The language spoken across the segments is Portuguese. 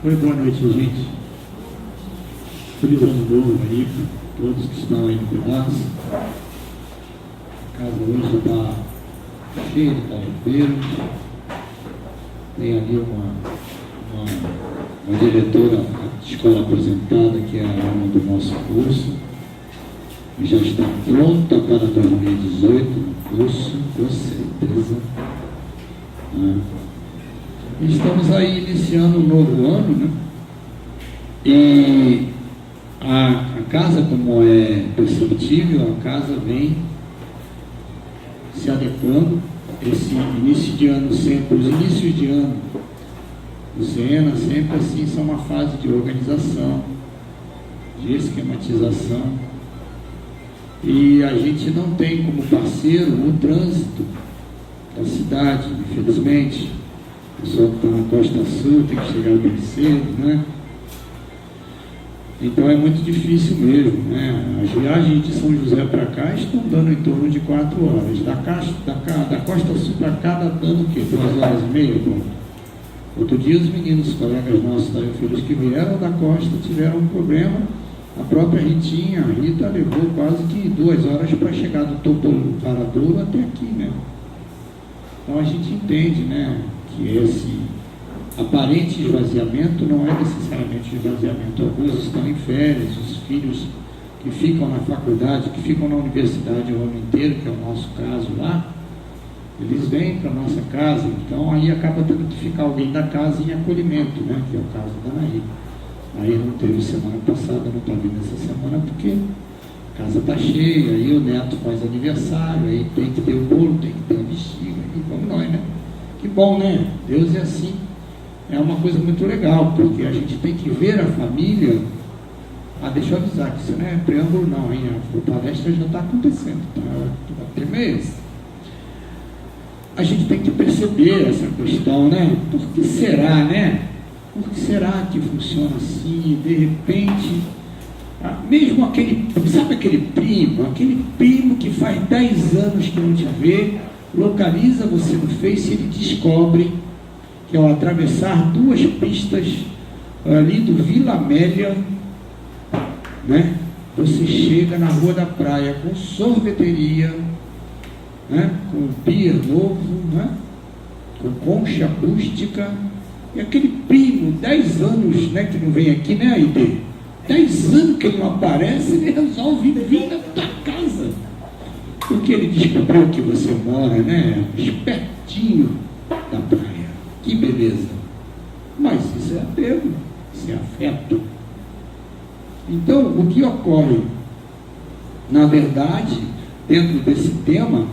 Oi, boa noite, gente. Feliz ano novo aí para todos que estão aí no pedaço. A casa hoje está cheia de tarefeiros. Tem ali uma diretora de escola aposentada, que é a aluna do nosso curso, e já está pronta para 2018 no curso, com certeza. Estamos aí iniciando um novo ano, né? E a casa, como é perceptível, a casa vem se adequando. Esse início de ano sempre, os inícios de ano do SENA sempre assim são uma fase de organização, de esquematização, e a gente não tem como parceiro o trânsito da cidade, infelizmente. O pessoal que está na Costa Sul tem que chegar bem cedo, né? Então é muito difícil mesmo, né? As viagens de São José para cá estão dando em torno de 4 horas. Da Costa Sul para cá está dando o quê? 2 horas e meia? Pronto. Outro dia os meninos, colegas nossos da Filhos que vieram da Costa, tiveram um problema. A própria Ritinha, a Rita, levou quase que 2 horas para chegar do topo do Varadouro até aqui, né? Então a gente entende, né, que esse aparente esvaziamento não é necessariamente esvaziamento. Alguns estão em férias, os filhos que ficam na faculdade, que ficam na universidade o ano inteiro, que é o nosso caso lá, eles vêm para a nossa casa, então aí acaba tendo que ficar alguém da casa em acolhimento, né, que é o caso da Naí. Aí não teve semana passada, não está vindo essa semana porque a casa está cheia, aí o neto faz aniversário, aí tem que ter o bolo, tem que ter a bexiga, e vamos nós, né? Que bom, né? Deus é assim. É uma coisa muito legal, porque a gente tem que ver a família. Deixa eu avisar que isso não é preâmbulo não, hein? A palestra já está acontecendo, tá? Tem mês. A gente tem que perceber essa questão, né? Por que será, né? Por que será que funciona assim? De repente, mesmo sabe aquele primo que faz 10 anos que não te vê, localiza você no Face e ele descobre que ao atravessar 2 pistas ali do Vila Amélia, né, você chega na Rua da Praia com sorveteria, né, com beer novo, né, com concha acústica, e aquele primo, 10 anos, né, que não vem aqui, né, Aide? 10 anos que ele não aparece, ele resolve vir na tua casa, porque ele descobriu que você mora, né, pertinho da praia. Que beleza! Mas isso é apego, isso é afeto. Então, o que ocorre, na verdade, dentro desse tema,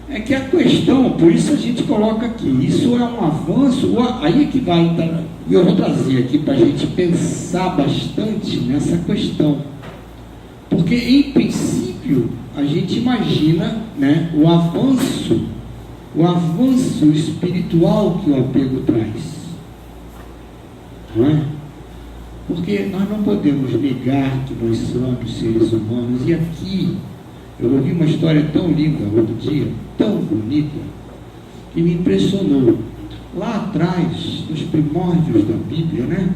é que a questão, por isso a gente coloca aqui, isso é um avanço, aí é que vai, eu vou trazer aqui para a gente pensar bastante nessa questão, porque em princípio a gente imagina, né, o avanço espiritual que o apego traz, não é? Porque nós não podemos negar que nós somos seres humanos, e aqui eu ouvi uma história tão linda outro dia, tão bonita, que me impressionou. Lá atrás, nos primórdios da Bíblia, né,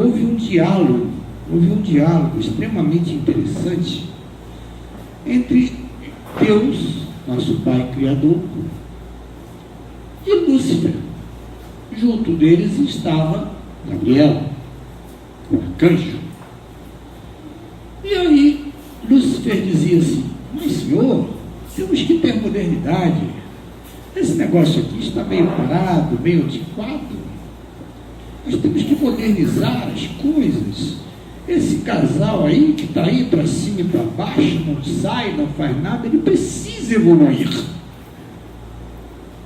houve um diálogo extremamente interessante entre Deus, nosso Pai Criador, e Lúcifer. Junto deles estava Gabriel, o arcanjo. E aí Lúcifer dizia assim: mas senhor, temos que ter modernidade, esse negócio aqui está meio parado, meio antiquado, nós temos que modernizar as coisas. Esse casal aí que está aí para cima e para baixo, não sai, não faz nada, ele precisa evoluir,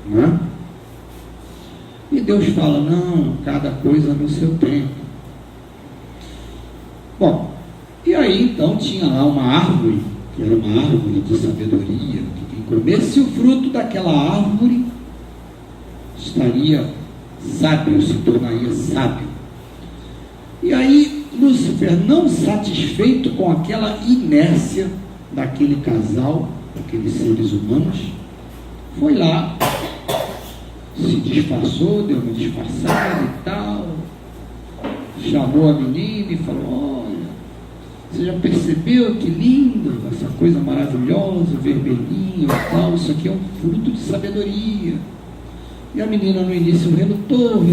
não é? E Deus fala: não, cada coisa no seu tempo. Bom, e aí então tinha lá uma árvore, que era uma árvore de sabedoria, que quem comesse o fruto daquela árvore estaria sábio, se tornaria sábio. E aí Lúcifer, não satisfeito com aquela inércia daquele casal, daqueles seres humanos, foi lá se disfarçou, deu uma disfarçada e tal, chamou a menina e falou: olha, você já percebeu que lindo, essa coisa maravilhosa, vermelhinho e tal, isso aqui é um fruto de sabedoria. E a menina no início relutou,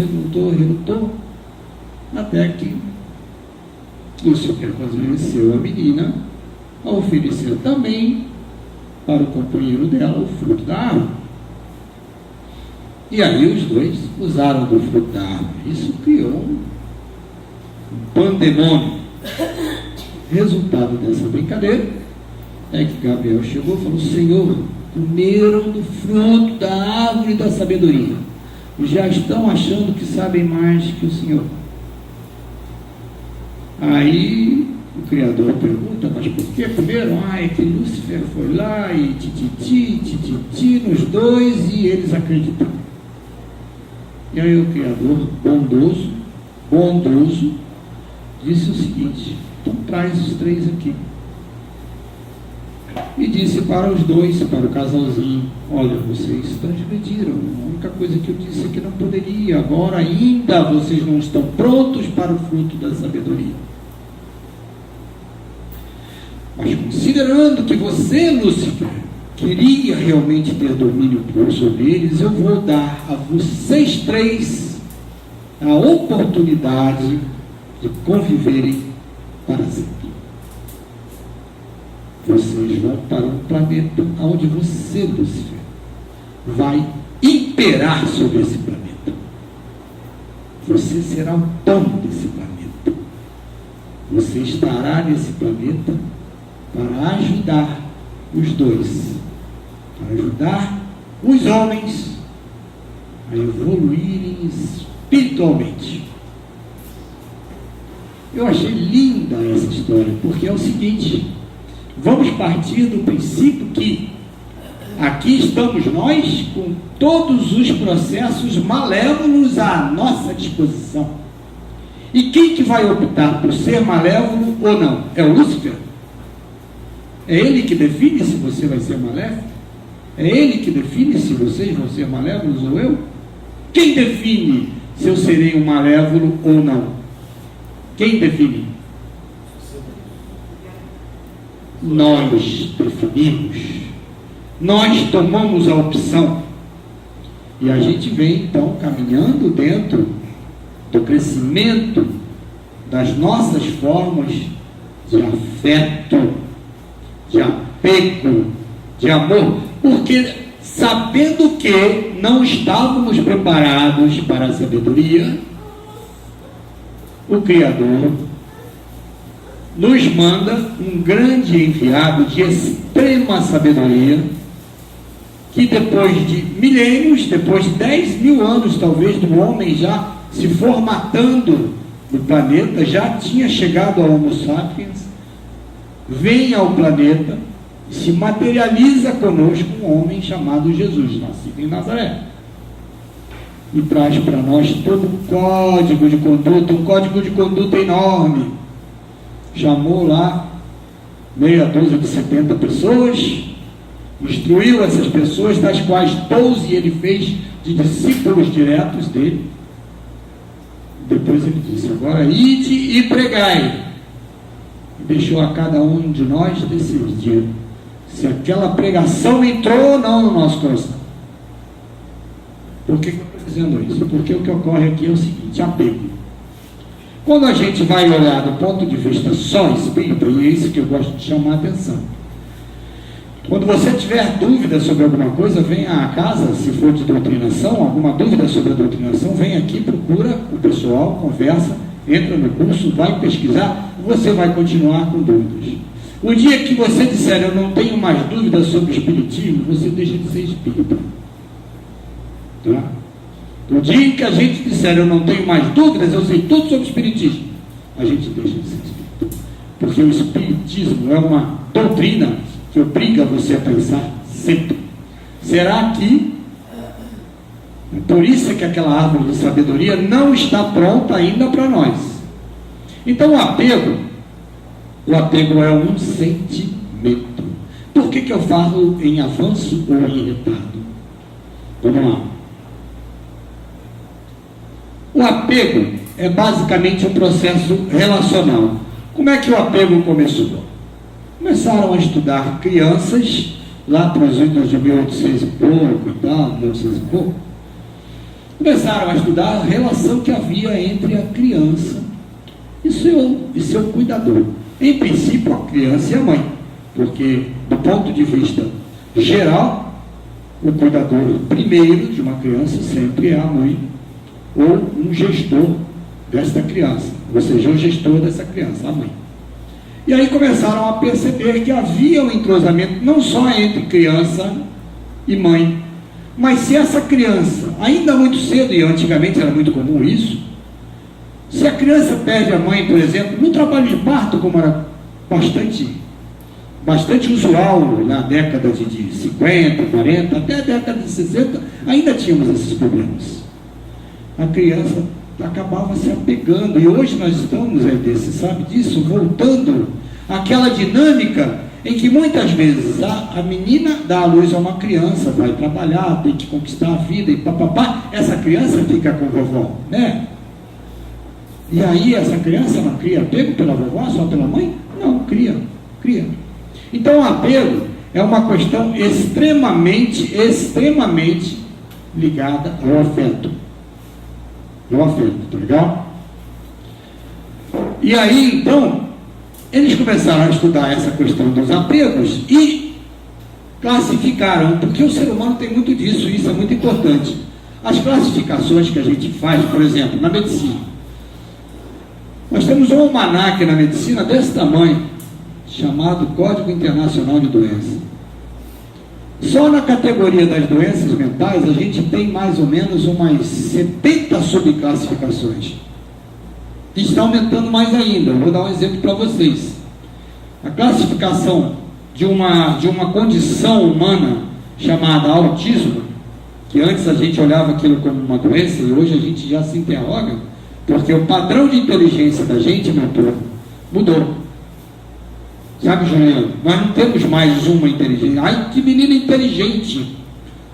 até que Lúcifer convenceu a menina a oferecer também para o companheiro dela o fruto da árvore. E aí os dois usaram do fruto da árvore. Isso criou um pandemônio. Resultado dessa brincadeira é que Gabriel chegou e falou: Senhor, comeram do fruto da árvore da sabedoria, já estão achando que sabem mais que o Senhor. Aí o Criador pergunta: mas por que comeram? É que Lúcifer foi lá e tititi nos dois e eles acreditaram. E aí o Criador, bondoso, disse o seguinte: então traz os três aqui. E disse para os dois, para o casalzinho: olha, vocês transgrediram, a única coisa que eu disse é que não poderia, agora ainda vocês não estão prontos para o fruto da sabedoria. Mas considerando que você, Lúcifer, queria realmente ter domínio sobre eles, eu vou dar a vocês três a oportunidade de conviverem para sempre. Vocês vão para um planeta onde você, Lúcifer, vai imperar sobre esse planeta. Você será o dono desse planeta. Você estará nesse planeta para ajudar os dois, para ajudar os homens a evoluírem espiritualmente. Eu achei linda essa história, porque é o seguinte: vamos partir do princípio que aqui estamos nós com todos os processos malévolos à nossa disposição. E quem que vai optar por ser malévolo ou não? É o Lúcifer? É ele que define se você vai ser malévolo? É ele que define se vocês vão ser malévolos ou eu? Quem define se eu serei um malévolo ou não? Quem define? Nós definimos. Nós tomamos a opção. E a gente vem então caminhando dentro do crescimento das nossas formas de afeto, de apego, de amor, porque sabendo que não estávamos preparados para a sabedoria, o Criador nos manda um grande enviado de extrema sabedoria, que depois de milênios, depois de 10.000 anos talvez do homem já se formatando no planeta, já tinha chegado ao Homo sapiens, vem ao planeta e se materializa conosco um homem chamado Jesus, nascido em Nazaré, e traz para nós todo um código de conduta enorme. Chamou lá meia dúzia de 70 pessoas, instruiu essas pessoas, das quais 12 ele fez de discípulos diretos dele. Depois ele disse: agora ide e pregai. E deixou a cada um de nós decidir se aquela pregação entrou ou não no nosso coração. Por que eu estou dizendo isso? Porque o que ocorre aqui é o seguinte: apego. Quando a gente vai olhar do ponto de vista só espírita, e é isso que eu gosto de chamar a atenção, quando você tiver dúvida sobre alguma coisa, venha à casa, se for de doutrinação, alguma dúvida sobre a doutrinação, vem aqui, procura o pessoal, conversa, entra no curso, vai pesquisar, você vai continuar com dúvidas. O dia que você disser: eu não tenho mais dúvidas sobre o espiritismo, você deixa de ser espírita. Tá? No dia em que a gente disser: eu não tenho mais dúvidas, eu sei tudo sobre o espiritismo, a gente deixa de ser espírita. Porque o espiritismo é uma doutrina que obriga você a pensar sempre. Será que por isso é que aquela árvore de sabedoria não está pronta ainda para nós? Então o apego é um sentimento. Por que eu falo em avanço ou em retardo? Vamos lá. O apego é basicamente um processo relacional. Como é que o apego começou? Começaram a estudar crianças, lá para os anos de 1800 e pouco e tal, 1800 e pouco. Começaram a estudar a relação que havia entre a criança e seu cuidador. Em princípio, a criança e a mãe, porque, do ponto de vista geral, o cuidador primeiro de uma criança sempre é a mãe ou um gestor desta criança, ou seja, o gestor dessa criança, a mãe. E aí começaram a perceber que havia um entrosamento não só entre criança e mãe, mas se essa criança, ainda muito cedo, e antigamente era muito comum isso, se a criança perde a mãe, por exemplo, no trabalho de parto, como era bastante usual na década de 50, 40, até a década de 60, ainda tínhamos esses problemas. A criança acabava se apegando, e hoje nós estamos, você sabe disso, voltando àquela dinâmica em que muitas vezes a menina dá à luz a uma criança, vai trabalhar, tem que conquistar a vida, e papapá, essa criança fica com a vovó, né? E aí essa criança não cria apego pela vovó, só pela mãe? Não, cria. Então o apego é uma questão extremamente ligada ao afeto. Tá legal? E aí, então, eles começaram a estudar essa questão dos apegos e classificaram, porque o ser humano tem muito disso, e isso é muito importante. As classificações que a gente faz, por exemplo, na medicina. Nós temos um almanaque na medicina desse tamanho, chamado Código Internacional de Doenças. Só na categoria das doenças mentais, a gente tem mais ou menos umas 70 subclassificações. E está aumentando mais ainda. Eu vou dar um exemplo para vocês. A classificação de uma condição humana chamada autismo, que antes a gente olhava aquilo como uma doença, e hoje a gente já se interroga, porque o padrão de inteligência da gente, meu povo, mudou. Sabe, Juliano? Nós não temos mais uma inteligente. Ai, que menino inteligente!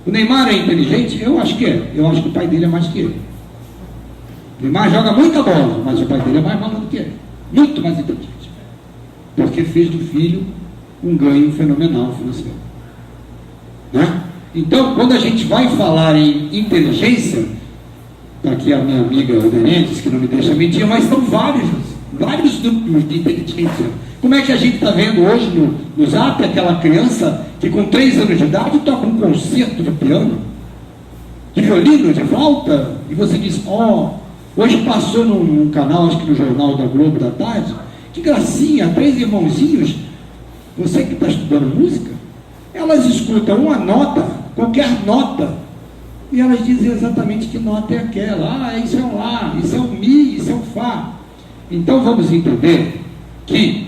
O Neymar é inteligente? Eu acho que é. Eu acho que o pai dele é mais que ele. O Neymar joga muita bola, mas o pai dele é mais malandro do que ele. Muito mais inteligente. Porque fez do filho um ganho fenomenal financeiro. Né? Então, quando a gente vai falar em inteligência, está aqui a minha amiga Denentes, que não me deixa mentir, mas são vários núcleos de inteligência. Como é que a gente está vendo hoje no Zap aquela criança que com 3 anos de idade toca um concerto de piano, de violino, de flauta, e você diz, hoje passou num canal, acho que no Jornal da Globo da tarde, que gracinha, 3 irmãozinhos, você que está estudando música, elas escutam uma nota, qualquer nota, e elas dizem exatamente que nota é aquela, isso é um Lá, isso é um Mi, isso é um Fá. Então vamos entender que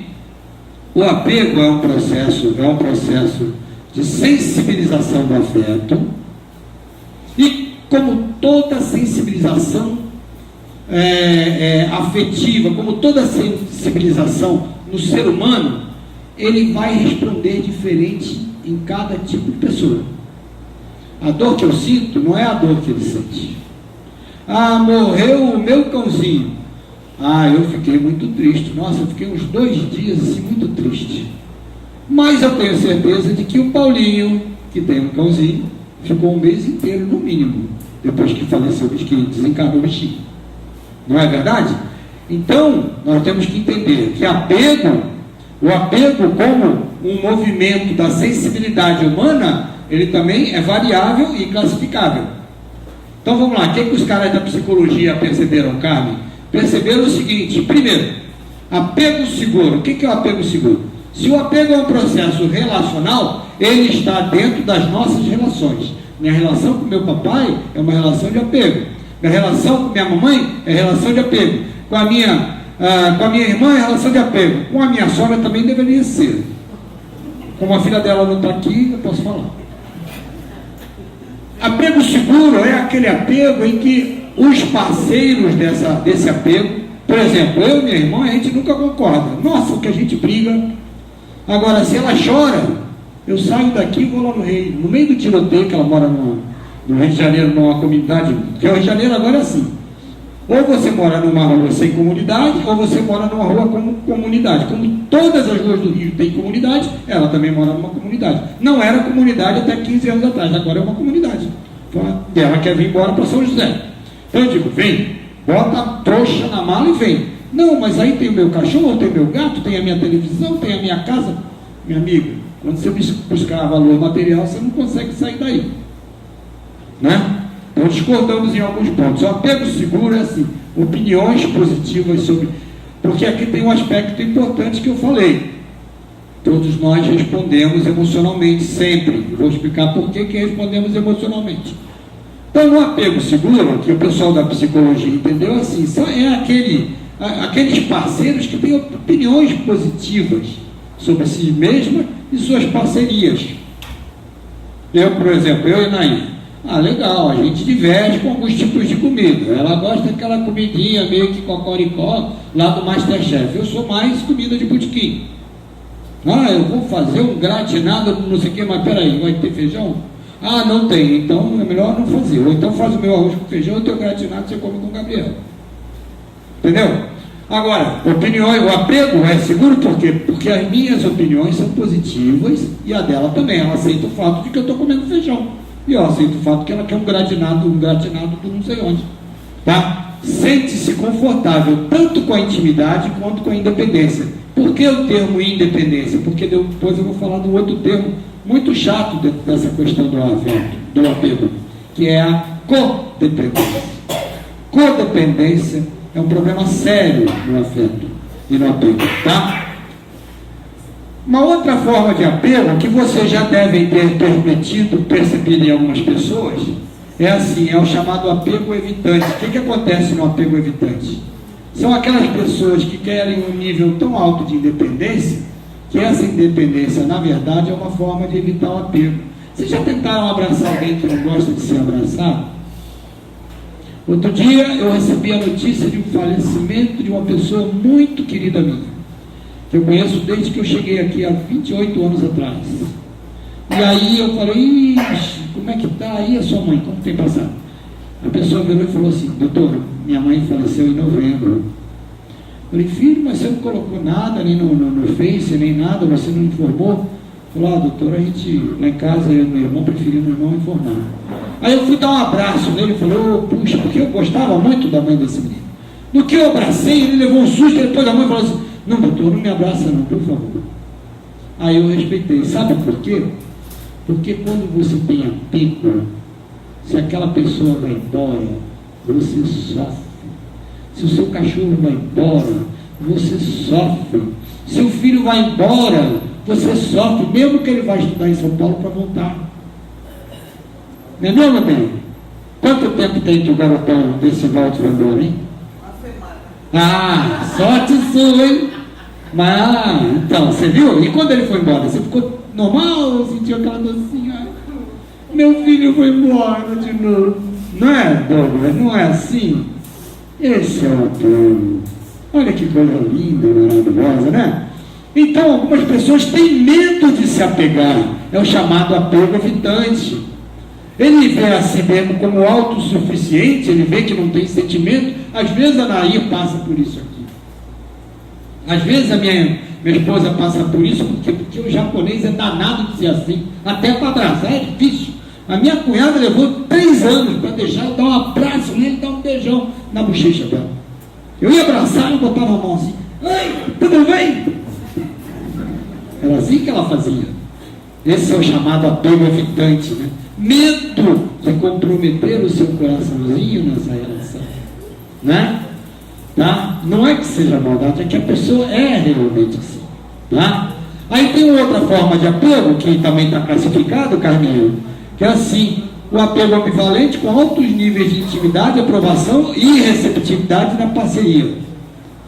o apego é um processo de sensibilização do afeto, e como toda sensibilização afetiva, como toda sensibilização no ser humano, ele vai responder diferente em cada tipo de pessoa. A dor que eu sinto não é a dor que ele sente. Morreu o meu cãozinho. Eu fiquei muito triste. Nossa, eu fiquei uns 2 dias assim, muito triste. Mas eu tenho certeza de que o Paulinho, que tem um cãozinho, ficou um mês inteiro, no mínimo, depois que faleceu, que desencarnou o bichinho. Não é verdade? Então, nós temos que entender que o apego como um movimento da sensibilidade humana, ele também é variável e classificável. Então vamos lá, o que os caras da psicologia perceberam, Carmen? Perceberam o seguinte: primeiro, apego seguro. O que é o apego seguro? Se o apego é um processo relacional, ele está dentro das nossas relações. Minha relação com meu papai é uma relação de apego. Minha relação com minha mamãe é relação de apego. Com a minha irmã é relação de apego. Com a minha sogra também deveria ser. Como a filha dela não está aqui, eu posso falar. Apego seguro é aquele apego em que os parceiros desse apego, por exemplo, eu e minha irmã, a gente nunca concorda. Nossa, o que a gente briga. Agora, se ela chora, eu saio daqui e vou lá no meio do tiroteio, que ela mora no Rio de Janeiro, numa comunidade, porque o Rio de Janeiro agora é assim. Ou você mora numa rua sem comunidade, ou você mora numa rua com comunidade. Como todas as ruas do Rio têm comunidade, ela também mora numa comunidade. Não era comunidade até 15 anos atrás, agora é uma comunidade. E ela quer vir embora para São José. Então eu digo, vem, bota a trouxa na mala e vem. Não, mas aí tem o meu cachorro, tem o meu gato, tem a minha televisão, tem a minha casa. Meu amigo, quando você buscar valor material, você não consegue sair daí. Né? Então discordamos em alguns pontos. O apego seguro é assim, opiniões positivas sobre... Porque aqui tem um aspecto importante que eu falei. Todos nós respondemos emocionalmente, sempre. Vou explicar por que respondemos emocionalmente. Então, o apego seguro, que o pessoal da psicologia entendeu assim, é aqueles parceiros que têm opiniões positivas sobre si mesma e suas parcerias. Eu, por exemplo, eu e Nair. Legal, a gente diverte com alguns tipos de comida. Ela gosta daquela comidinha meio que cocoricó lá do Masterchef. Eu sou mais comida de botequim. Eu vou fazer um gratinado, não sei o que, mas peraí, vai ter feijão? Não tem, então é melhor não fazer. Ou então faz o meu arroz com feijão, o teu gratinado você come com o Gabriel. Entendeu? Agora, opiniões, o apego é seguro por quê? Porque as minhas opiniões são positivas e a dela também. Ela aceita o fato de que eu estou comendo feijão. E eu aceito o fato que ela quer um gratinado do não sei onde. Tá? Sente-se confortável tanto com a intimidade quanto com a independência. Por que o termo independência? Porque depois eu vou falar do outro termo muito chato dentro dessa questão do apego, que é a codependência. Codependência é um problema sério no afeto e no apego, tá? Uma outra forma de apego que vocês já devem ter percebido em algumas pessoas é assim, é o chamado apego evitante. O que acontece no apego evitante? São aquelas pessoas que querem um nível tão alto de independência que essa independência, na verdade, é uma forma de evitar o apego. Vocês já tentaram abraçar alguém que não gosta de ser abraçado? Outro dia eu recebi a notícia de um falecimento de uma pessoa muito querida minha, que eu conheço desde que eu cheguei aqui há 28 anos atrás. E aí eu falei, como é que está aí a sua mãe? Como tem passado? A pessoa virou e falou assim, doutor, minha mãe faleceu em novembro. Eu falei, filho, mas você não colocou nada, nem no Face, nem nada, você não informou? Falou, doutor, a gente, lá em casa, eu e meu irmão preferimos não informar. Aí eu fui dar um abraço nele e falou, puxa, porque eu gostava muito da mãe desse menino. No que eu abracei, ele levou um susto, e depois a mãe falou assim, não, doutor, não me abraça não, por favor. Aí eu respeitei. Sabe por quê? Porque quando você tem apego, se aquela pessoa vai embora, você sofre. Se o seu cachorro vai embora, você sofre. Se o filho vai embora, você sofre, mesmo que ele vá estudar em São Paulo para voltar. Não é mesmo, bem? Quanto tempo tem que o garotão desse Walter vai embora, hein? Uma semana. Sorte sua, hein? Mas, então, você viu? E quando ele foi embora, você ficou normal ou sentiu aquela docinha? Meu filho foi embora de novo. Não é, Douglas? Não é assim? Esse é o apego. Olha que coisa linda, maravilhosa, né? Então, algumas pessoas têm medo de se apegar. É o chamado apego evitante. Ele vê a si mesmo como autossuficiente, ele vê que não tem sentimento. Às vezes a Nair passa por isso aqui. Às vezes a minha esposa passa por isso, porque o japonês é danado de ser assim. Até para abraçar é difícil. A minha cunhada levou 3 anos para deixar eu dar um abraço nele e dar um beijão na bochecha dela. Eu ia abraçar e botava a mão assim. Oi, tudo bem? Era assim que ela fazia. Esse é o chamado apego evitante, né? Medo de comprometer o seu coraçãozinho nessa relação, né? Tá? Não é que seja maldade, é que a pessoa é realmente assim, tá? Aí tem outra forma de apego que também está classificado, Carminho, que é assim, o apego ambivalente com altos níveis de intimidade, aprovação e receptividade na parceria,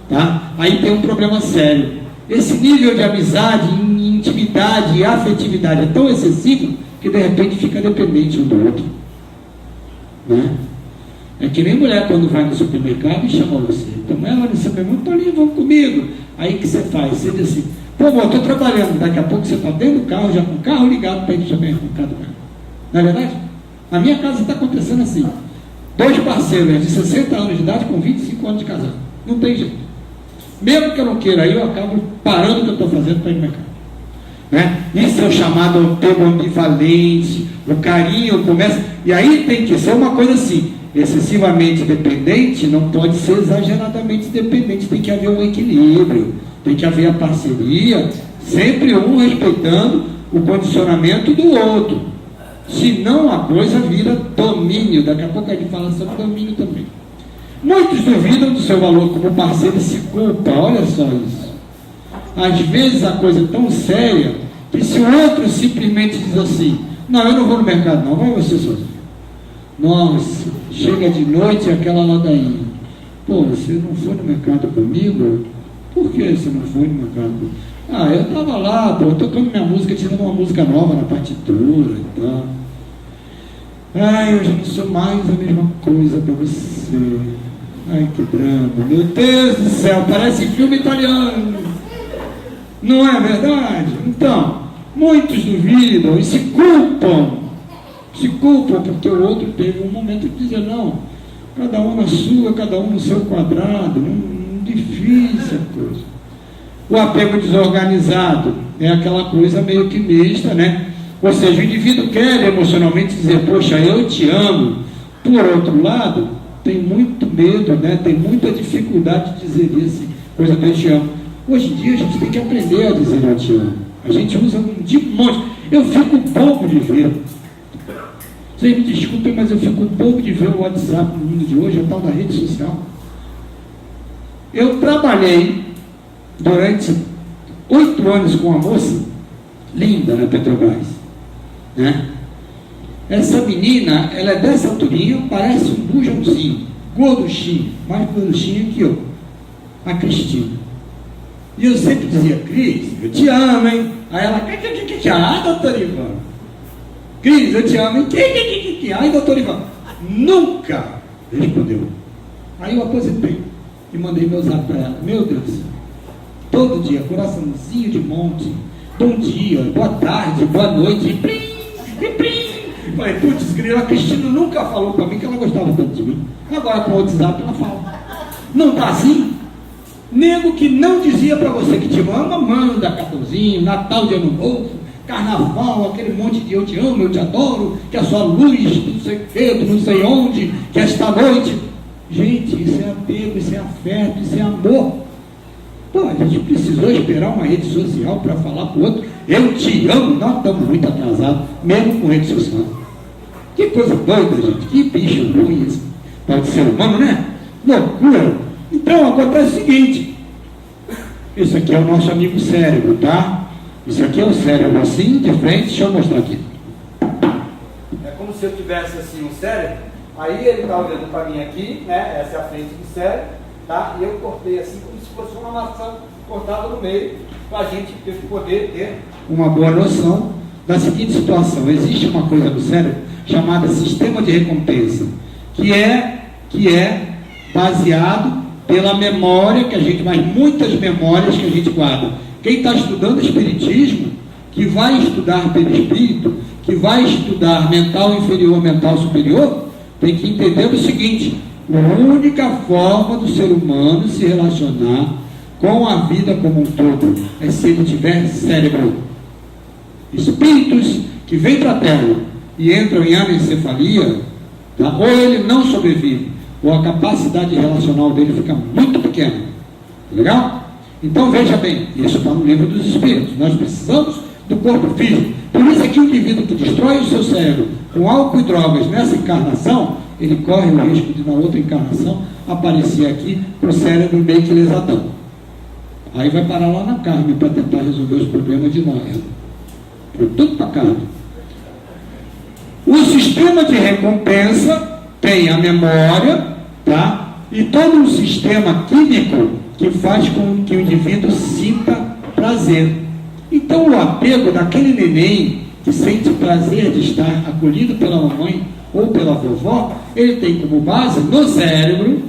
tá? Aí tem um problema sério. Esse nível de amizade, intimidade e afetividade é tão excessivo que de repente fica dependente um do outro, né? É que nem mulher quando vai no supermercado e chama você. Então ela no supermercado, Toninho, vamos comigo. Aí o que você faz? Você diz assim, pô, amor, estou trabalhando. Daqui a pouco você está dentro do carro, já com o carro ligado para ir no supermercado. Não é verdade? Na minha casa está acontecendo assim. Dois parceiros de 60 anos de idade com 25 anos de casado. Não tem jeito. Mesmo que eu não queira ir, eu acabo parando o que eu estou fazendo para ir no mercado. Né? Isso é o chamado apego ambivalente, o carinho começa. E aí tem que ser uma coisa assim, excessivamente dependente, não pode ser exageradamente dependente, tem que haver um equilíbrio, tem que haver a parceria, sempre um respeitando o condicionamento do outro. Senão a coisa vira domínio. Daqui a pouco a gente fala sobre domínio também. Muitos duvidam do seu valor como parceiro e se culpam. Olha só isso. Às vezes a coisa é tão séria que se o outro simplesmente diz assim: não, eu não vou no mercado não, vai você sozinho. Nossa, chega de noite e aquela ladainha: pô, você não foi no mercado comigo? Por que você não foi no mercado comigo? Ah, eu estava lá, pô, tocando minha música, tirando uma música nova na partitura e tal. Ai, eu já não sou mais a mesma coisa para você. Ai, que drama. Meu Deus do céu, parece filme italiano. Não é verdade? Então, muitos duvidam e se culpam. Se culpam porque o outro teve um momento de dizer: não, cada um na sua, cada um no seu quadrado. Difícil a coisa. O apego desorganizado é aquela coisa meio que mista, né? Ou seja, o indivíduo quer emocionalmente dizer: poxa, eu te amo. Por outro lado, tem muito medo, né? Tem muita dificuldade de dizer isso, coisa do eu te amo. Hoje em dia a gente tem que aprender a dizer eu te amo. A gente usa de monte. Eu fico bobo de ver. Vocês me desculpem, mas eu fico bobo de ver o WhatsApp no mundo de hoje, a tal da rede social. Eu trabalhei durante 8 anos com uma moça linda na Petrobras, né? Essa menina, ela é dessa alturinha, parece um bujãozinho, gorduchinho, mais gorduchinho que eu, a Cristina. E eu sempre dizia: Cris, eu te amo, hein? Aí ela: doutor Ivan. Cris, eu te amo, hein? Ai, doutor Ivan. Nunca respondeu. Aí eu aposentei e mandei meu zap para ela. Meu Deus do céu. Todo dia, coraçãozinho de monte. Bom dia, boa tarde, boa noite. Falei: putz, a Cristina nunca falou para mim que ela gostava tanto de mim. Agora com o WhatsApp ela fala. Não tá assim? Nego que não dizia para você que te ama, manda cartãozinho, Natal de Ano Novo, Carnaval, aquele monte de eu te amo, eu te adoro, que a sua luz, não sei o que, não sei onde, que esta noite. Gente, isso é apego, isso é afeto, isso é amor. Pô, a gente precisou esperar uma rede social para falar para o outro: eu te amo. Nós estamos muito atrasados, mesmo com rede social. Que coisa doida, gente, que bicho ruim esse tal de ser humano, né? Loucura. Então acontece o seguinte: isso aqui é o nosso amigo cérebro, tá? Isso aqui é o cérebro assim, de frente. Deixa eu mostrar aqui. É como se eu tivesse assim um cérebro. Aí ele está olhando para mim aqui, né? Essa é a frente do cérebro, tá? E eu cortei assim como se fosse uma maçã cortada no meio, para a gente poder ter uma boa noção da seguinte situação: existe uma coisa no cérebro chamada sistema de recompensa, que é baseado pela memória que a gente, mas muitas memórias que a gente guarda. Quem está estudando espiritismo, que vai estudar pelo espírito, que vai estudar mental inferior, mental superior, tem que entender o seguinte: a única forma do ser humano se relacionar com a vida como um todo é se ele tiver cérebro. Espíritos que vêm para a Terra e entram em anencefalia, tá? Ou ele não sobrevive, ou a capacidade relacional dele fica muito pequena. Legal? Então veja bem, isso está no livro dos Espíritos. Nós precisamos do corpo físico. Por isso é que o indivíduo que destrói o seu cérebro com álcool e drogas nessa encarnação, ele corre o risco de na outra encarnação aparecer aqui com o cérebro meio que lesadão. Aí vai parar lá na carne para tentar resolver os problemas de nós. Foi tudo para carne. O sistema de recompensa tem a memória, tá? E todo um sistema químico que faz com que o indivíduo sinta prazer. Então o apego daquele neném que sente prazer de estar acolhido pela mamãe ou pela vovó, ele tem como base no cérebro,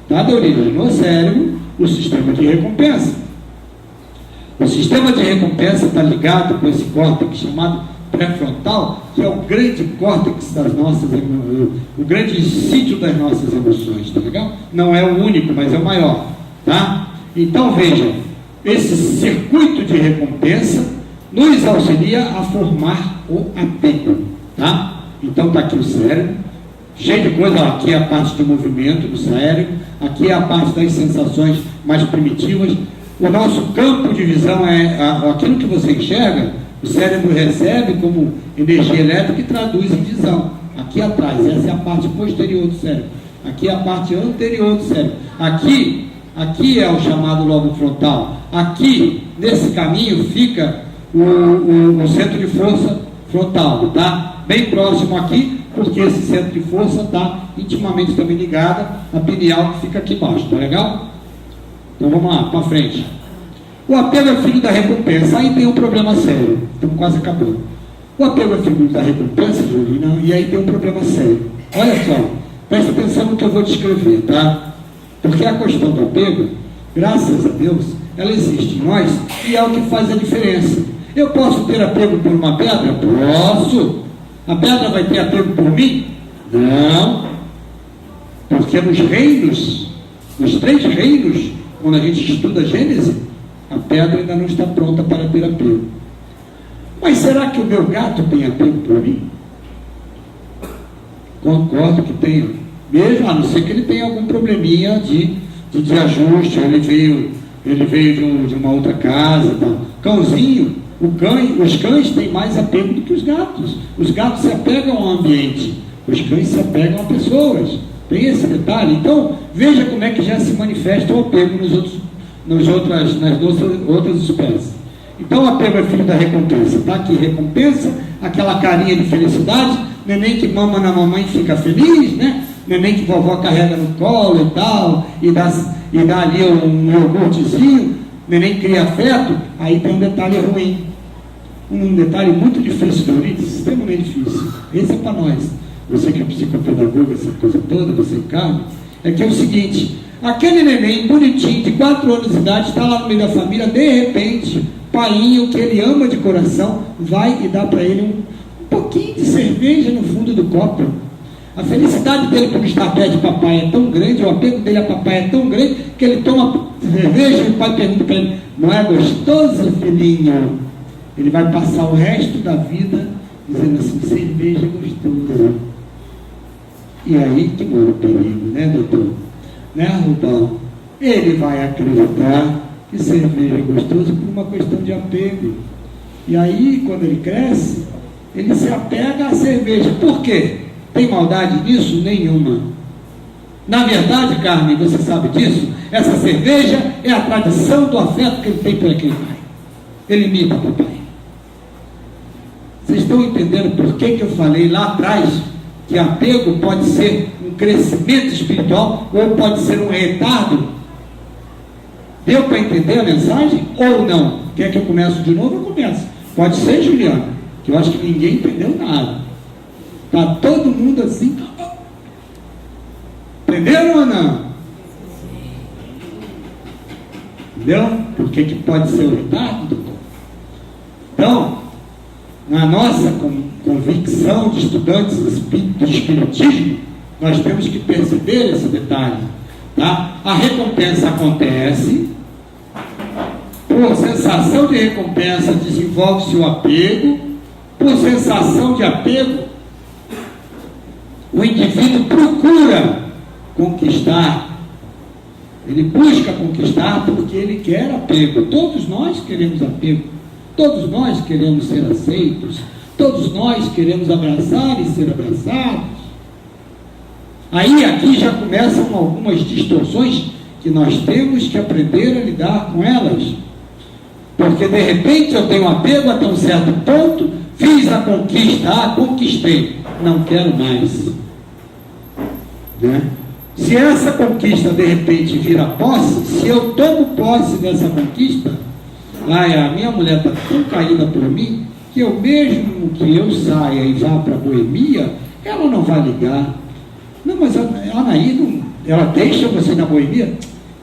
tá, Deolino? No cérebro, o sistema de recompensa. O sistema de recompensa está ligado com esse córtex chamado pré-frontal, que é o grande córtex das nossas, o grande sítio das nossas emoções, tá legal? Não é o único, mas é o maior, tá? Então veja, esse circuito de recompensa nos auxilia a formar o apego, tá? Então tá aqui o cérebro, cheio de coisa, ó, aqui é a parte de movimento do cérebro, aqui é a parte das sensações mais primitivas. O nosso campo de visão é aquilo que você enxerga, o cérebro recebe como energia elétrica e traduz em visão. Aqui atrás, essa é a parte posterior do cérebro. Aqui é a parte anterior do cérebro. Aqui é o chamado lobo frontal. Aqui, nesse caminho, fica o centro de força frontal, tá? Bem próximo aqui, porque esse centro de força está intimamente também ligado à pineal que fica aqui embaixo, tá legal? Então vamos lá, para frente. O apego é filho da recompensa. Aí tem um problema sério. Estamos quase acabando. O apego é filho da recompensa, Júlio, e aí tem um problema sério. Olha só, presta atenção no que eu vou descrever, tá? Porque a questão do apego, graças a Deus, ela existe em nós e é o que faz a diferença. Eu posso ter apego por uma pedra? Posso. A pedra vai ter apego por mim? Não. Porque nos reinos, nos 3 reinos, quando a gente estuda Gênesis, a pedra ainda não está pronta para ter apego. Mas será que o meu gato tem apego por mim? Concordo que tem. Mesmo, a não ser que ele tenha algum probleminha de ajuste, ele veio de uma outra casa, tá? Cãozinho, os cães têm mais apego do que os gatos. Os gatos se apegam ao ambiente, os cães se apegam a pessoas. Tem esse detalhe. Então, veja como é que já se manifesta o apego nas outras espécies. Então, o apego é filho da recompensa. Tá aqui, recompensa, aquela carinha de felicidade, neném que mama na mamãe fica feliz, né? Neném que vovó carrega no colo e tal, e dá ali um iogurtezinho, neném cria afeto. Aí tem um detalhe ruim, um detalhe muito difícil da origem, extremamente difícil. Esse é para nós. Você que é psicopedagoga, essa coisa toda, você Carmen, é que é o seguinte: aquele neném bonitinho de 4 anos de idade está lá no meio da família, de repente, paiinho, que ele ama de coração, vai e dá para ele um pouquinho de cerveja no fundo do copo. A felicidade dele por estar perto de papai é tão grande, o apego dele a papai é tão grande, que ele toma cerveja e o pai pergunta para ele: não é gostoso, filhinho? Ele vai passar o resto da vida dizendo assim: cerveja é gostoso. E aí que mora o perigo, né, doutor? Né, Rubão? Ele vai acreditar que cerveja é gostoso por uma questão de apego. E aí, quando ele cresce, ele se apega à cerveja. Por quê? Tem maldade nisso? Nenhuma. Na verdade, Carmen, você sabe disso? Essa cerveja é a tradição do afeto que ele tem por aquele pai. Ele imita o papai. Vocês estão entendendo por que eu falei lá atrás que apego pode ser um crescimento espiritual ou pode ser um retardo? Deu para entender a mensagem ou não? Quer que eu comece de novo? Eu começo. Pode ser, Juliana, que eu acho que ninguém entendeu nada. Está todo mundo assim. Entenderam ou não? Entendeu? Por que pode ser o retardo, doutor? Então, na nossa convicção de estudantes do espiritismo, nós temos que perceber esse detalhe, tá? A recompensa acontece, por sensação de recompensa desenvolve-se o apego, por sensação de apego o indivíduo procura conquistar, ele busca conquistar porque ele quer apego. Todos nós queremos apego, todos nós queremos ser aceitos, todos nós queremos abraçar e ser abraçados. Aí aqui já começam algumas distorções que nós temos que aprender a lidar com elas, porque de repente eu tenho apego até um certo ponto, fiz a conquista, conquistei, não quero mais, né? Se essa conquista de repente vira posse, se eu tomo posse dessa conquista, a minha mulher está tão caída por mim, que eu mesmo que eu saia e vá para a boemia, ela não vai ligar. Não, mas a Anaí, ela deixa você na boemia?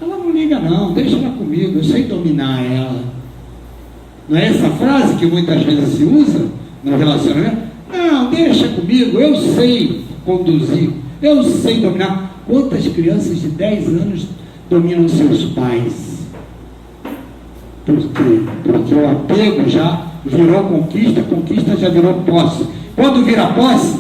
Ela não liga não, deixa ela comigo, eu sei dominar ela. Não é essa frase que muitas vezes se usa? no relacionamento? Não, deixa comigo, eu sei conduzir, eu sei dominar. Quantas crianças de 10 anos dominam seus pais? Por quê? Porque o apego já virou conquista, conquista já virou posse. Quando vira posse,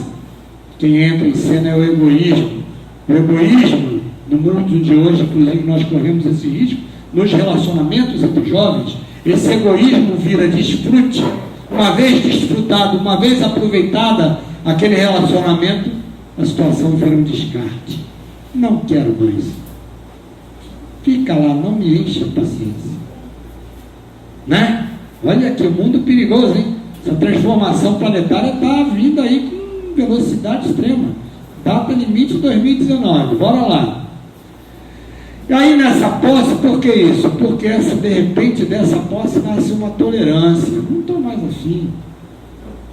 quem entra em cena é o egoísmo. O egoísmo, no mundo de hoje, inclusive, nós corremos esse risco, nos relacionamentos entre jovens, esse egoísmo vira desfrute. Uma vez desfrutado, uma vez aproveitada aquele relacionamento, a situação vira um descarte. Não quero mais. Fica lá, não me enche a paciência. Né? Olha que mundo perigoso, hein? Essa transformação planetária está vindo aí com velocidade extrema. Data limite 2019, bora lá. E aí nessa posse, por que isso? Porque de repente dessa posse nasce uma tolerância. Não estou mais afim.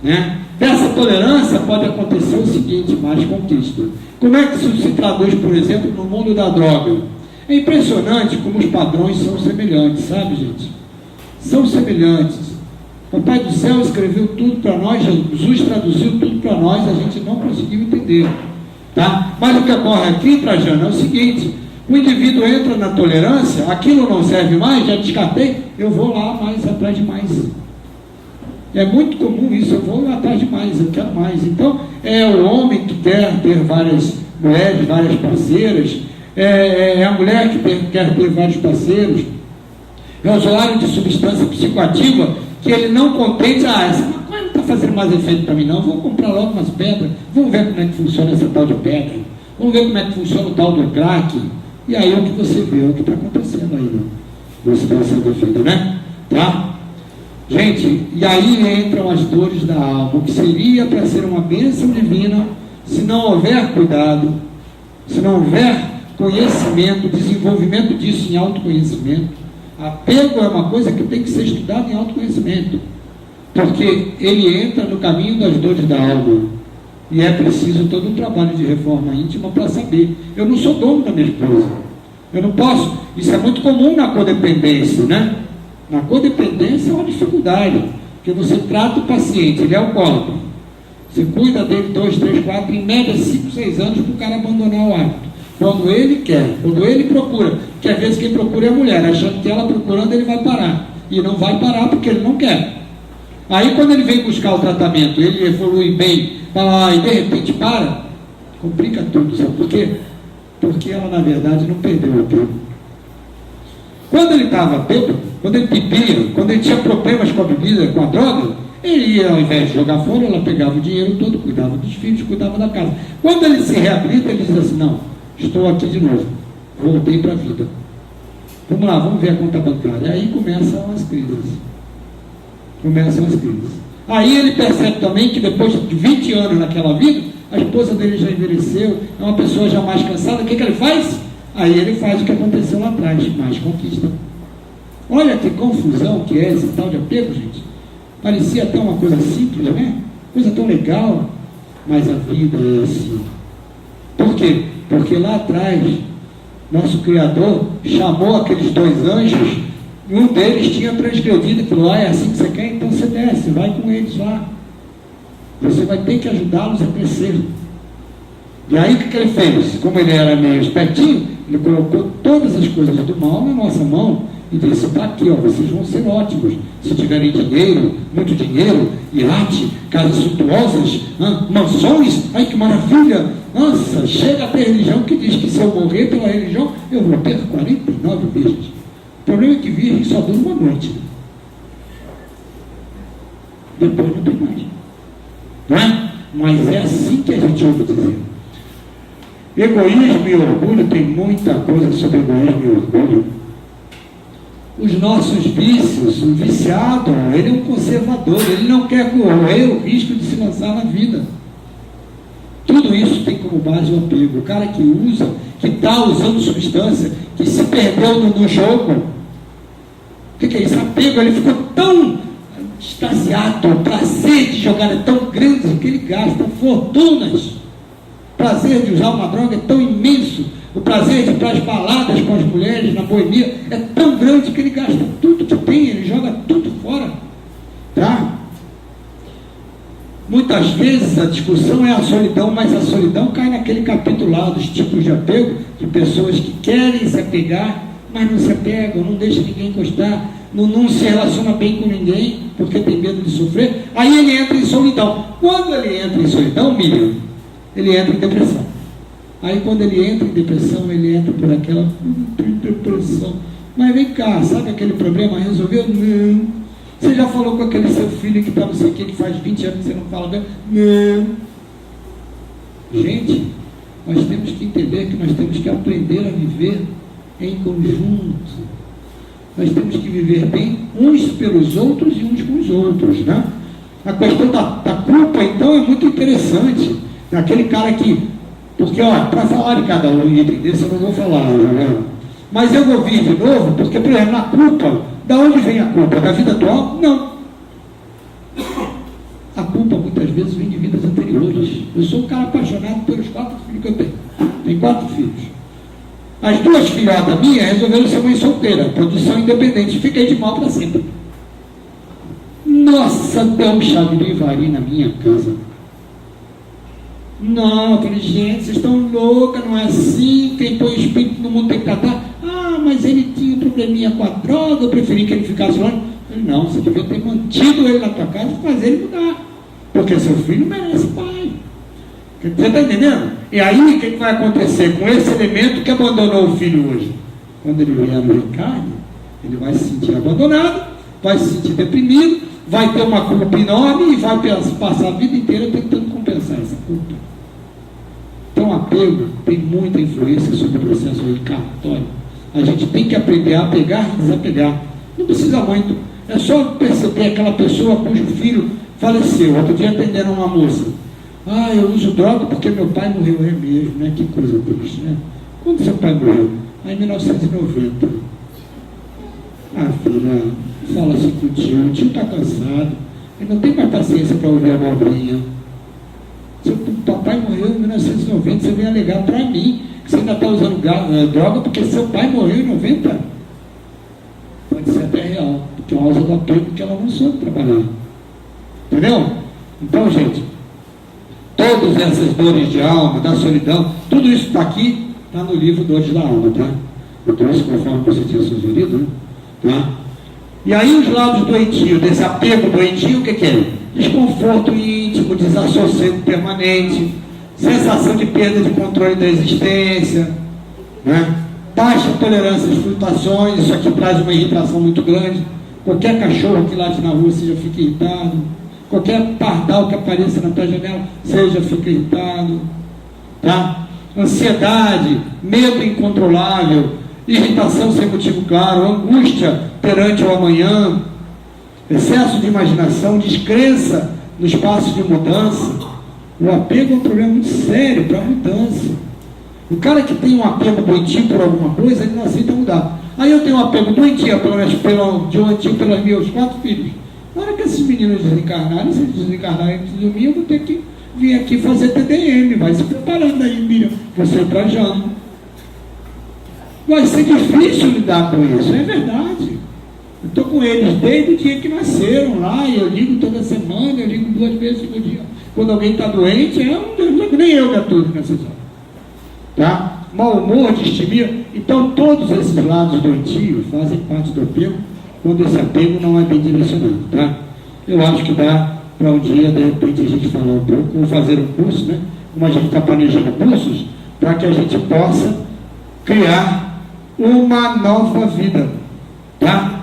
Né? Dessa tolerância pode acontecer o seguinte, mais conquista. Como é que isso se traduz, por exemplo, no mundo da droga? É impressionante como os padrões são semelhantes, sabe, gente? São semelhantes. O Pai do Céu escreveu tudo para nós, Jesus traduziu tudo para nós, a gente não conseguiu entender. Tá? Mas o que ocorre aqui, Trajano, é o seguinte: o indivíduo entra na tolerância, aquilo não serve mais, já descartei, eu vou lá mais atrás de mais. É muito comum isso, eu vou atrás de mais, eu quero mais. Então, é o homem que quer ter várias mulheres, várias parceiras, é a mulher que quer ter vários parceiros, é o usuário de substância psicoativa, que ele não contente, essa maconha não está fazendo mais efeito para mim não, vou comprar logo umas pedras, vamos ver como é que funciona essa tal de pedra, vamos ver como é que funciona o tal do crack, e aí é o que você vê, é o que está acontecendo aí, na situação da vida, né? Tá? Gente, e aí entram as dores da alma, o que seria para ser uma bênção divina, se não houver cuidado, se não houver conhecimento, desenvolvimento disso em autoconhecimento. Apego é uma coisa que tem que ser estudada em autoconhecimento, porque ele entra no caminho das dores da alma, e é preciso todo um trabalho de reforma íntima para saber. Eu não sou dono da minha esposa, eu não posso, isso é muito comum na codependência, né? Na codependência é uma dificuldade, porque você trata o paciente, ele é alcoólatra, você cuida dele 2, 3, 4, em média 5, 6 anos para o cara abandonar o hábito. Quando ele quer, quando ele procura, que às vezes quem procura é a mulher, achando que ela procurando ele vai parar, e não vai parar porque ele não quer. Aí quando ele vem buscar o tratamento, ele evolui bem, e de repente para, complica tudo, sabe por quê? Porque ela na verdade não perdeu o apego. Quando ele estava bêbado, quando ele bebia, quando ele tinha problemas com a bebida, com a droga, ele ia, ao invés de jogar fora, ela pegava o dinheiro todo, cuidava dos filhos, cuidava da casa. Quando ele se reabilita, ele diz assim, não, estou aqui de novo, voltei para a vida. Vamos lá, vamos ver a conta bancária. Aí começam as crises. Aí ele percebe também que depois de 20 anos naquela vida, a esposa dele já envelheceu, é uma pessoa já mais cansada, o que ele faz? Aí ele faz o que aconteceu lá atrás, mais conquista. Olha que confusão que é esse tal de apego, gente. Parecia até uma coisa simples, né? Coisa tão legal, mas a vida é assim. Por quê? Porque lá atrás, nosso Criador chamou aqueles 2 anjos, e um deles tinha transgredido e falou, é assim que você quer? Então você desce, vai com eles lá. Você vai ter que ajudá-los a crescer. E aí o que ele fez? Como ele era meio espertinho, ele colocou todas as coisas do mal na nossa mão e disse, está aqui, ó, vocês vão ser ótimos. Se tiverem dinheiro, muito dinheiro, iate, casas suntuosas, mansões, ai que maravilha. Nossa, chega a ter religião que diz que se eu morrer pela religião, eu vou ter 49 virgens. O problema é que virgem só dura uma noite. Depois não tem mais. Não é? Mas é assim que a gente ouve dizer. Egoísmo e orgulho, tem muita coisa sobre egoísmo e orgulho. Os nossos vícios, o viciado, ele é um conservador, ele não quer correr o risco de se lançar na vida. Tudo isso tem como base o apego. O cara que usa, que está usando substância, que se perdeu no jogo. O que é isso? Apego, ele ficou tão extasiado, o prazer de jogar é tão grande que ele gasta fortunas. O prazer de usar uma droga é tão imenso, o prazer de ir para as baladas com as mulheres na boemia é tão grande que ele gasta tudo que tem, ele joga tudo fora. Tá? muitas vezes a discussão é a solidão, mas a solidão cai naquele capítulo lá dos tipos de apego, de pessoas que querem se apegar, mas não se apegam, não deixam ninguém encostar, não se relaciona bem com ninguém, porque tem medo de sofrer. Aí ele entra em solidão. Quando ele entra em solidão, Miriam, ele entra em depressão. Aí quando ele entra em depressão, ele entra por aquela depressão. Mas vem cá, sabe aquele problema resolveu? Não. Você já falou com aquele seu filho que está não sei o que faz 20 anos que você não fala dele? Não. Gente, nós temos que entender que nós temos que aprender a viver em conjunto. Nós temos que viver bem uns pelos outros e uns com os outros, né? A questão da culpa, então, é muito interessante. Aquele cara que... Porque, ó, para falar de cada um e entender, eu não vou falar, né? Mas eu vou vir de novo, porque, por exemplo, na culpa, da onde vem a culpa? Da vida atual? Não. A culpa, muitas vezes, vem de vidas anteriores. Eu sou um cara apaixonado pelos 4 filhos que eu tenho. Tenho 4 filhos. As 2 filhotas minhas resolveram ser mãe solteira, produção independente. Fiquei de mal para sempre. Nossa, deu um chavirivari na minha casa. Não, eu falei, gente, vocês estão loucas, não é assim, quem põe o espírito no mundo tem que tratar. Ah, mas ele tinha um probleminha com a droga, eu preferi que ele ficasse lá. Eu falei, não, você devia ter mantido ele na tua casa e fazer ele mudar, porque seu filho merece pai. Você está entendendo? E aí, o que vai acontecer com esse elemento que abandonou o filho hoje? Quando ele vier no Ricardo, ele vai se sentir abandonado, vai se sentir deprimido, vai ter uma culpa enorme e vai passar a vida inteira tentando compensar essa culpa. Então, o apego tem muita influência sobre o processo reencarnatório. A gente tem que aprender a apegar e desapegar. Não precisa muito. É só perceber aquela pessoa cujo filho faleceu. Outro dia atenderam uma moça. Ah, eu uso droga porque meu pai morreu. É mesmo, né? Que coisa triste, né? Quando seu pai morreu? Em 1990. Ah, filha, fala assim com o tio está cansado. Ele não tem mais paciência para ouvir a abobrinha. Seu papai morreu em 1990, você vem alegar para mim que você ainda está usando droga porque seu pai morreu em 90? Pode ser até real, porque é uma causa do apego que ela não soube trabalhar. Entendeu? Então, gente, todas essas dores de alma, da solidão, tudo isso está aqui, está no livro Dores da Alma, tá? Eu trouxe conforme você tinha sugerido, né? Tá? E aí os lados doentios, desse apego doentio, o que é? Desconforto íntimo, desassossego permanente, sensação de perda de controle da existência, né? Baixa tolerância às flutuações, isso aqui traz uma irritação muito grande. Qualquer cachorro que late na rua, você já fica irritado. Qualquer pardal que apareça na tua janela, você já fica irritado. Tá? Ansiedade, medo incontrolável, irritação sem motivo claro, angústia perante o amanhã, excesso de imaginação, descrença no espaço de mudança. O apego é um problema muito sério para a mudança. O cara que tem um apego doentio por alguma coisa, ele não aceita mudar. Aí eu tenho um apego doentio pelos meus 4 filhos. Na hora que esses meninos desencarnarem, se eles desencarnarem antes de mim, eu vou ter que vir aqui fazer TDM. Vai se preparando aí, Miriam. Você trajando. Vai ser difícil lidar com isso, é verdade. Eu estou com eles desde o dia que nasceram lá, e eu ligo toda semana, eu ligo 2 vezes por dia. Quando alguém está doente, nem eu dou tudo nessa hora. Tá? Mau humor, distimia. Então, todos esses lados doentios fazem parte do apego, quando esse apego não é bem direcionado. Tá? Eu acho que dá para um dia, de repente, a gente falar um pouco, ou fazer um curso, né? Como a gente está planejando cursos, para que a gente possa criar uma nova vida. Tá?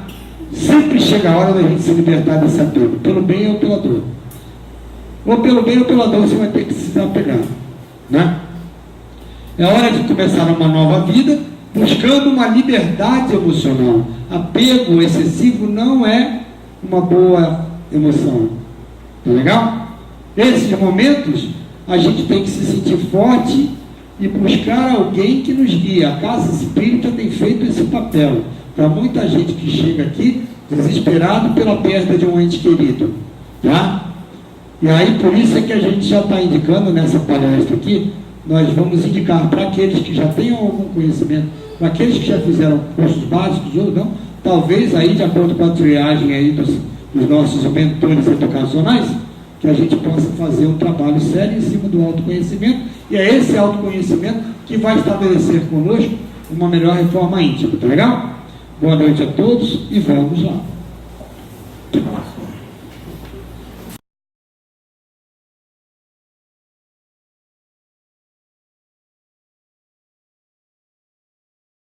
Sempre chega a hora da gente se libertar desse apego, pelo bem ou pela dor. Ou pelo bem ou pela dor, você vai ter que se desapegar. Né? É hora de começar uma nova vida, buscando uma liberdade emocional. Apego excessivo não é uma boa emoção. Tá legal? Esses momentos, a gente tem que se sentir forte e buscar alguém que nos guie. A Casa Espírita tem feito esse papel para muita gente que chega aqui desesperado pela perda de um ente querido. Tá? E aí, por isso é que a gente já está indicando nessa palestra aqui, nós vamos indicar para aqueles que já tenham algum conhecimento, para aqueles que já fizeram cursos básicos ou não, talvez aí, de acordo com a triagem aí dos nossos mentores educacionais, que a gente possa fazer um trabalho sério em cima do autoconhecimento, e é esse autoconhecimento que vai estabelecer conosco uma melhor reforma íntima, tá legal? Boa noite a todos e vamos lá.